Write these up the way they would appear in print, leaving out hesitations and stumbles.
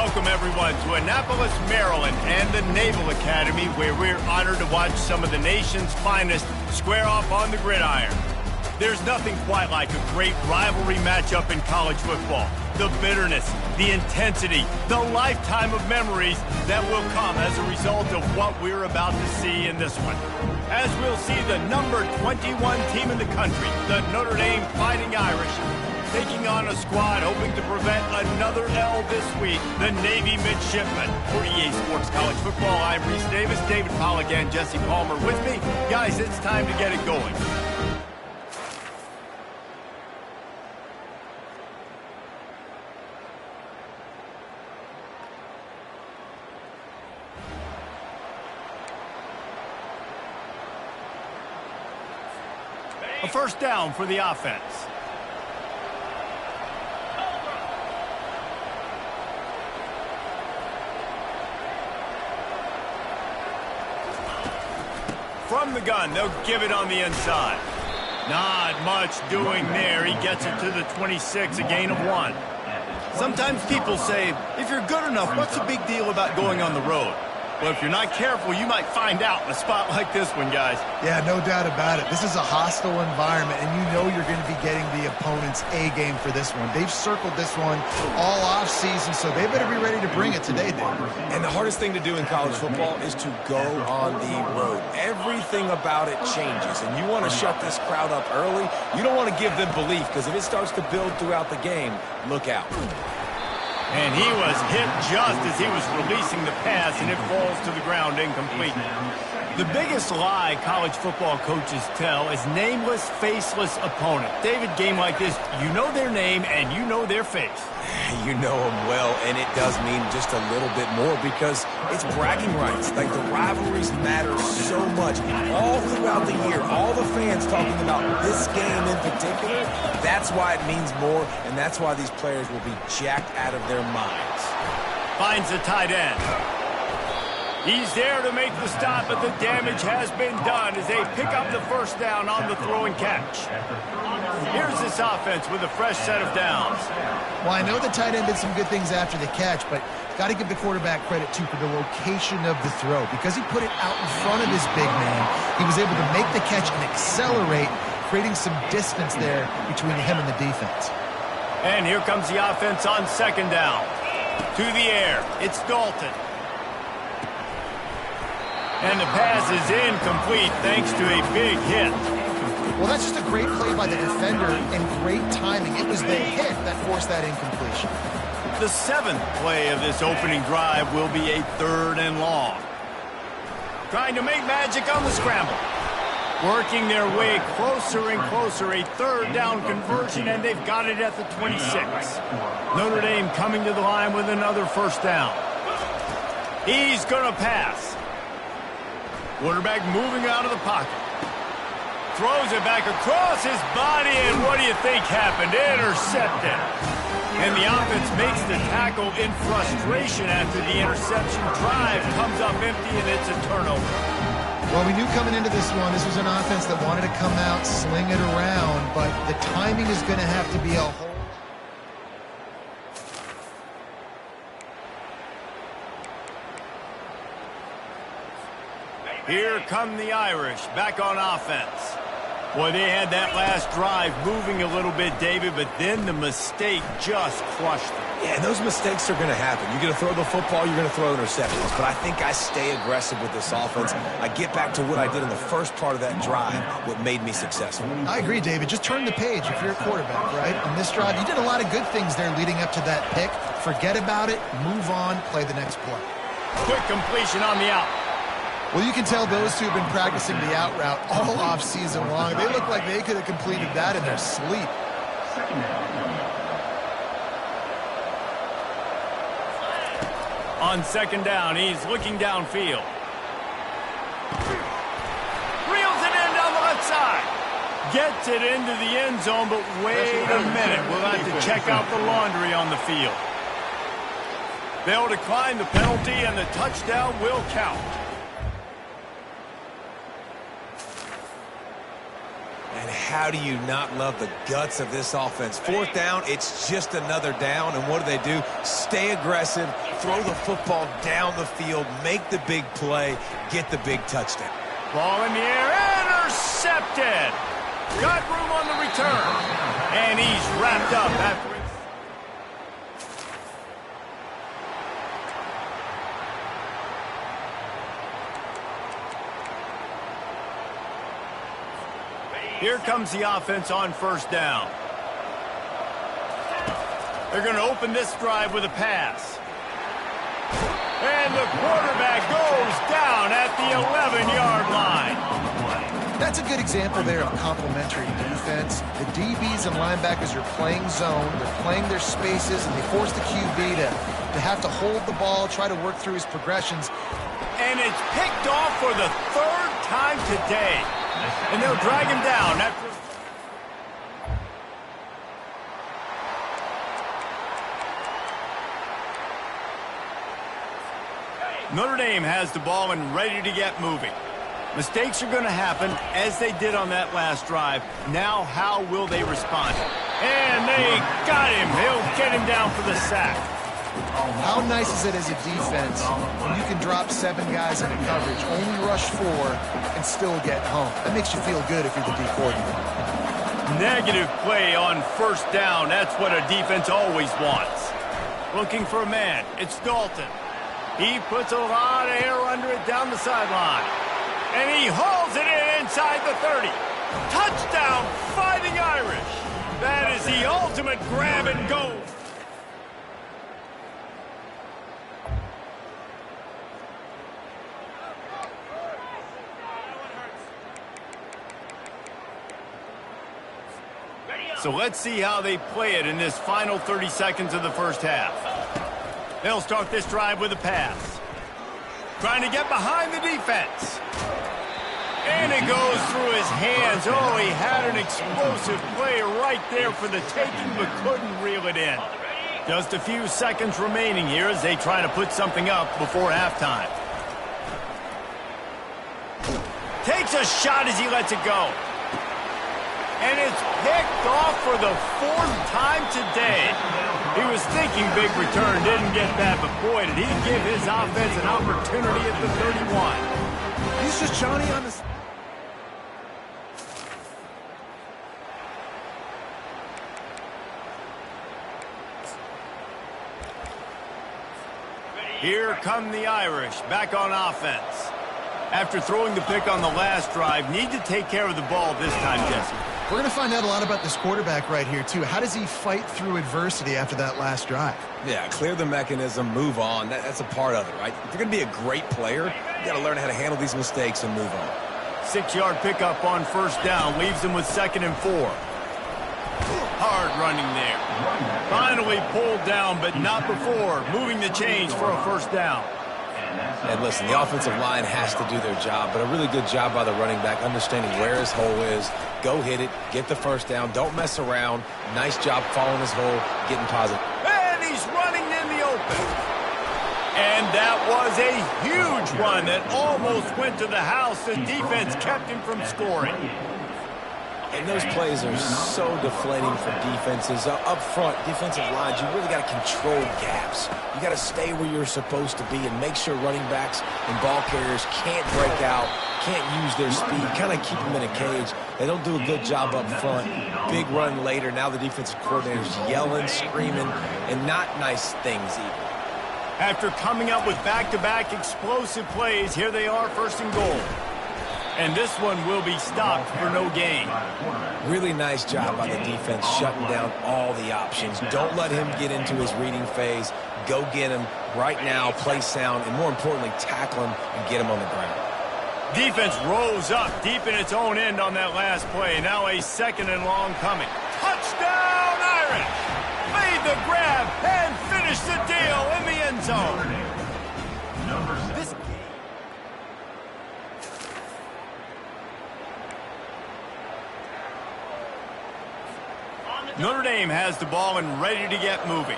Welcome, everyone, to Annapolis, Maryland, and the Naval Academy, where we're honored to watch some of the nation's finest square off on the gridiron. There's nothing quite like a great rivalry matchup in college football. The bitterness, the intensity, the lifetime of memories that will come as a result of what we're about to see in this one. As we'll see the number 21 team in the country, the Notre Dame Fighting Irish, taking on a squad hoping to prevent another L this week, the Navy Midshipman. For EA Sports College Football, I'm Reese Davis, David Pollack, and Jesse Palmer with me. Guys, it's time to get it going. A first down for the offense. From the gun, they'll give it on the inside. Not much doing there. He gets it to the 26, a gain of 1. Sometimes people say, if you're good enough, what's the big deal about going on the road? Well, if you're not careful, you might find out in a spot like this one, guys. Yeah, no doubt about it. This is a hostile environment, and you know you're going to be getting the opponent's A-game for this one. They've circled this one all off-season, so they better be ready to bring it today, Dave. And the hardest thing to do in college football is to go on the road. Everything about it changes, and you want to shut this crowd up early. You don't want to give them belief, because if it starts to build throughout the game, look out. And he was hit just as he was releasing the pass, and it falls to the ground incomplete. The biggest lie college football coaches tell is nameless, faceless opponent. David, game like this, you know their name and you know their face. You know them well, and it does mean just a little bit more because it's bragging rights. Like, the rivalries matter so much. All throughout the year, all the fans talking about this game in particular, that's why it means more, and that's why these players will be jacked out of their minds. Finds the tight end. He's there to make the stop, but the damage has been done as they pick up the first down on the throw and catch. Here's this offense with a fresh set of downs. Well, I know the tight end did some good things after the catch, but got to give the quarterback credit, too, for the location of the throw. Because he put it out in front of his big man, he was able to make the catch and accelerate, creating some distance there between him and the defense. And here comes the offense on second down. To the air, it's Dalton. And the pass is incomplete thanks to a big hit. Well, that's just a great play by the defender and great timing. It was the hit that forced that incompletion. The 7th play of this opening drive will be a 3rd and long. Trying to make magic on the scramble. Working their way closer and closer, a 3rd down conversion, and they've got it at the 26. Notre Dame coming to the line with another first down. He's going to pass. Quarterback moving out of the pocket. Throws it back across his body, and what do you think happened? Intercepted. And the offense makes the tackle in frustration after the interception. Drive comes up empty, and it's a turnover. Well, we knew coming into this one, this was an offense that wanted to come out, sling it around, but the timing is going to have to be a whole... Here come the Irish, back on offense. Boy, they had that last drive moving a little bit, David, but then the mistake just crushed them. Yeah, and those mistakes are going to happen. You're going to throw the football, you're going to throw interceptions. But I think I stay aggressive with this offense. I get back to what I did in the first part of that drive, what made me successful. I agree, David. Just turn the page if you're a quarterback, right? On this drive, you did a lot of good things there leading up to that pick. Forget about it, move on, play the next play. Quick completion on the out. Well, you can tell those two have been practicing the out route all off-season long. They look like they could have completed that in their sleep. On second down, he's looking downfield. Reels it in down the left side. Gets it into the end zone, but wait a minute. We'll have to check out the laundry on the field. They'll decline the penalty, and the touchdown will count. And how do you not love the guts of this offense? Fourth down, it's just another down. And what do? Stay aggressive, throw the football down the field, make the big play, get the big touchdown. Ball in the air, intercepted. Got room on the return. And he's wrapped up after it. Here comes the offense on first down. They're going to open this drive with a pass. And the quarterback goes down at the 11-yard line. That's a good example there of complementary defense. The DBs and linebackers are playing zone. They're playing their spaces, and they force the QB to have to hold the ball, try to work through his progressions. And it's picked off for the third time today. And they'll drag him down after... Notre Dame has the ball and ready to get moving. Mistakes are going to happen, as they did on that last drive. Now, how will they respond? And they got him. He'll get him down for the sack. How nice is it as a defense when you can drop 7 guys into coverage, only rush 4, and still get home? That makes you feel good if you're the D coordinator. Negative play on first down. That's what a defense always wants. Looking for a man. It's Dalton. He puts a lot of air under it down the sideline. And he hauls it in inside the 30. Touchdown, Fighting Irish. That is the ultimate grab and go. So let's see how they play it in this final 30 seconds of the first half. They'll start this drive with a pass. Trying to get behind the defense. And it goes through his hands. Oh, he had an explosive play right there for the taking, but couldn't reel it in. Just a few seconds remaining here as they try to put something up before halftime. Takes a shot as he lets it go. And it's picked off for the 4th time today. He was thinking big return, didn't get that, but boy, did he give his offense an opportunity at the 31. He's just Johnny on the... Here come the Irish, back on offense. After throwing the pick on the last drive, need to take care of the ball this time, Jesse. We're going to find out a lot about this quarterback right here, too. How does he fight through adversity after that last drive? Yeah, clear the mechanism, move on. That's a part of it, right? If you're going to be a great player, you got to learn how to handle these mistakes and move on. 6-yard pickup on first down leaves him with 2nd and 4. Hard running there. Finally pulled down, but not before. Moving the chains for a first down. And listen, the offensive line has to do their job, but a really good job by the running back, understanding where his hole is. Go hit it, get the first down, don't mess around. Nice job following his hole, getting positive. And he's running in the open. And that was a huge run that almost went to the house. The defense kept him from scoring. And those plays are so deflating for defenses. Up front, defensive lines, you really got to control gaps. You got to stay where you're supposed to be and make sure running backs and ball carriers can't break out, can't use their speed, kind of keep them in a cage. They don't do a good job up front. Big run later. Now the defensive coordinator's yelling, screaming, and not nice things either. After coming up with back-to-back explosive plays, here they are, 1st and goal. And this one will be stopped for no gain. Really nice job by the defense shutting down all the options. Don't let him get into his reading phase. Go get him right now, play sound, and more importantly, tackle him and get him on the ground. Defense rose up deep in its own end on that last play. Now a 2nd and long coming. Touchdown, Irish! Made the grab and finished the deal in the end zone. This Notre Dame has the ball and ready to get moving.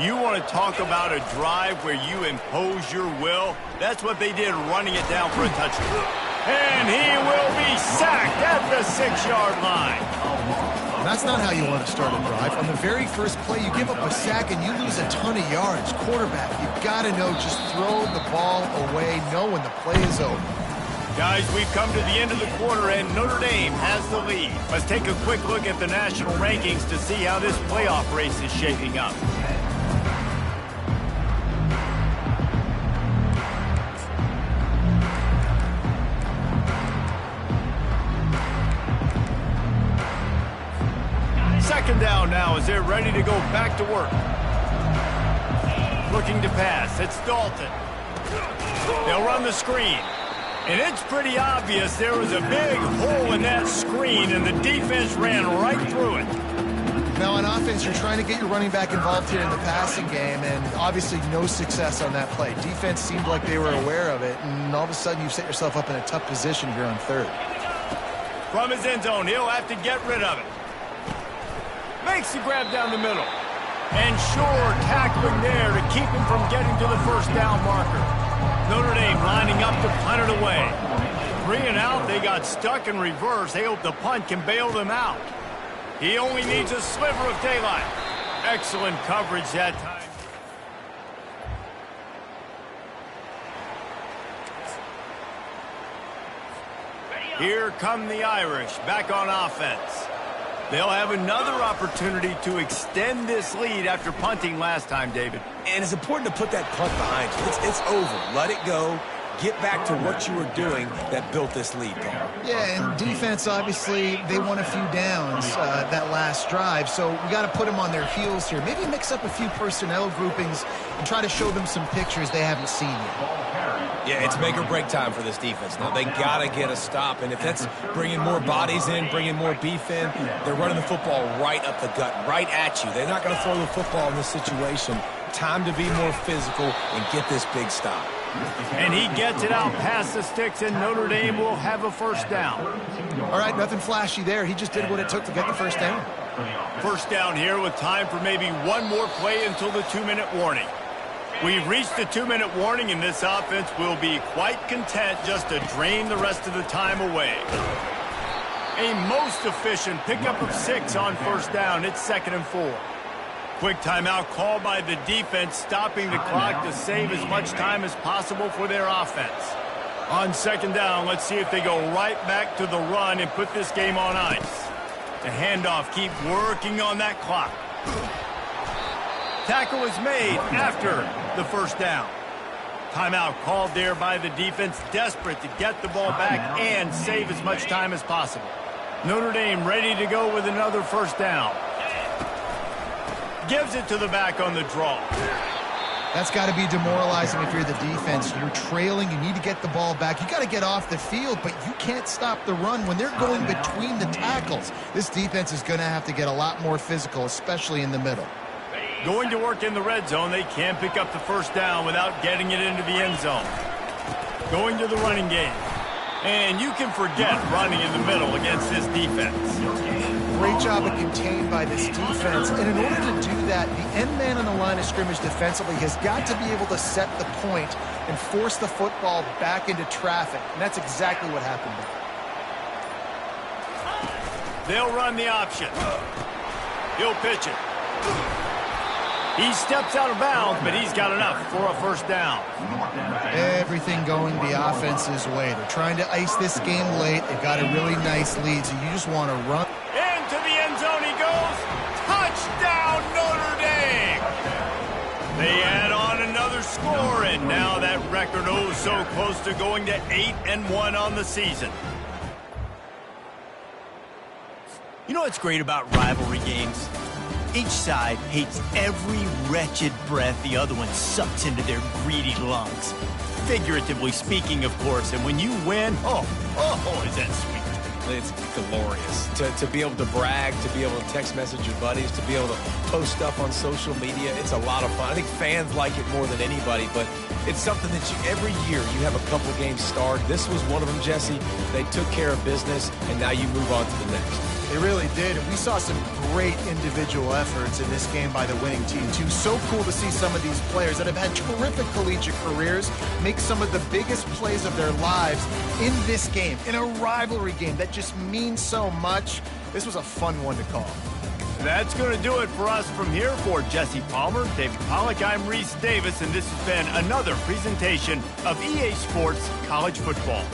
You want to talk about a drive where you impose your will? That's what they did, running it down for a touchdown. And he will be sacked at the 6-yard line. That's not how you want to start a drive. On the very first play, you give up a sack and you lose a ton of yards. Quarterback, you got to know, just throw the ball away, know when the play is over. Guys, we've come to the end of the quarter, and Notre Dame has the lead. Let's take a quick look at the national rankings to see how this playoff race is shaping up. Second down now as they're ready to go back to work. Looking to pass. It's Dalton. They'll run the screen. And it's pretty obvious there was a big hole in that screen, and the defense ran right through it. Now, on offense, you're trying to get your running back involved here in the passing game, and obviously no success on that play. Defense seemed like they were aware of it, and all of a sudden you've set yourself up in a tough position here on third. From his end zone, he'll have to get rid of it. Makes the grab down the middle. And sure, tackling there to keep him from getting to the first down marker. Notre Dame lining up to punt it away. 3 and out, they got stuck in reverse. They hope the punt can bail them out. He only needs a sliver of daylight. Excellent coverage that time. Here come the Irish back on offense. They'll have another opportunity to extend this lead after punting last time, David. And it's important to put that punt behind you. It's over. Let it go. Get back to what you were doing that built this lead, Paul. Yeah, and defense, obviously, they won a few downs that last drive, so we got to put them on their heels here. Maybe mix up a few personnel groupings and try to show them some pictures they haven't seen yet. Yeah, it's make or break time for this defense. Now, they got to get a stop, and if that's bringing more bodies in, bringing more beef in, they're running the football right up the gut, right at you. They're not going to throw the football in this situation. Time to be more physical and get this big stop. And he gets it out past the sticks, and Notre Dame will have a first down. All right, nothing flashy there. He just did what it took to get the first down. First down here with time for maybe one more play until the 2-minute warning. We've reached the 2-minute warning, and this offense will be quite content just to drain the rest of the time away. A most efficient pickup of 6 on first down. It's 2nd and 4. Quick timeout called by the defense, stopping the clock to save as much time as possible for their offense. On second down, let's see if they go right back to the run and put this game on ice. The handoff, keep working on that clock. Tackle is made after the first down. Timeout called there by the defense, desperate to get the ball back and save as much time as possible. Notre Dame ready to go with another first down. Gives it to the back on the draw. That's got to be demoralizing if you're the defense. You're trailing. You need to get the ball back. You got to get off the field, but you can't stop the run when they're going between the tackles. This defense is going to have to get a lot more physical, especially in the middle. Going to work in the red zone. They can't pick up the first down without getting it into the end zone. Going to the running game. And you can forget running in the middle against this defense. Great job of contained by this defense. And in order to do that, the end man on the line of scrimmage defensively has got to be able to set the point and force the football back into traffic. And that's exactly what happened there. They'll run the option. He'll pitch it. He steps out of bounds, but he's got enough for a first down. Everything going the offense's way. They're trying to ice this game late. They've got a really nice lead, so you just want to run. Into the end zone he goes. Touchdown, Notre Dame! They add on another score, and now that record oh so close to going to 8-1 on the season. You know what's great about rivalry games? Each side hates every wretched breath the other one sucks into their greedy lungs. Figuratively speaking, of course, and when you win, oh, is that sweet. It's glorious. To be able to brag, to be able to text message your buddies, to be able to post stuff on social media, it's a lot of fun. I think fans like it more than anybody, but It's something that every year you have a couple games starred. This was one of them, Jesse. They took care of business, and now you move on to the next. They really did, and we saw some great individual efforts in this game by the winning team, too. So cool to see some of these players that have had terrific collegiate careers make some of the biggest plays of their lives in this game, in a rivalry game that just means so much. This was a fun one to call. That's going to do it for us from here. For Jesse Palmer, David Pollack, I'm Reese Davis, and this has been another presentation of EA Sports College Football.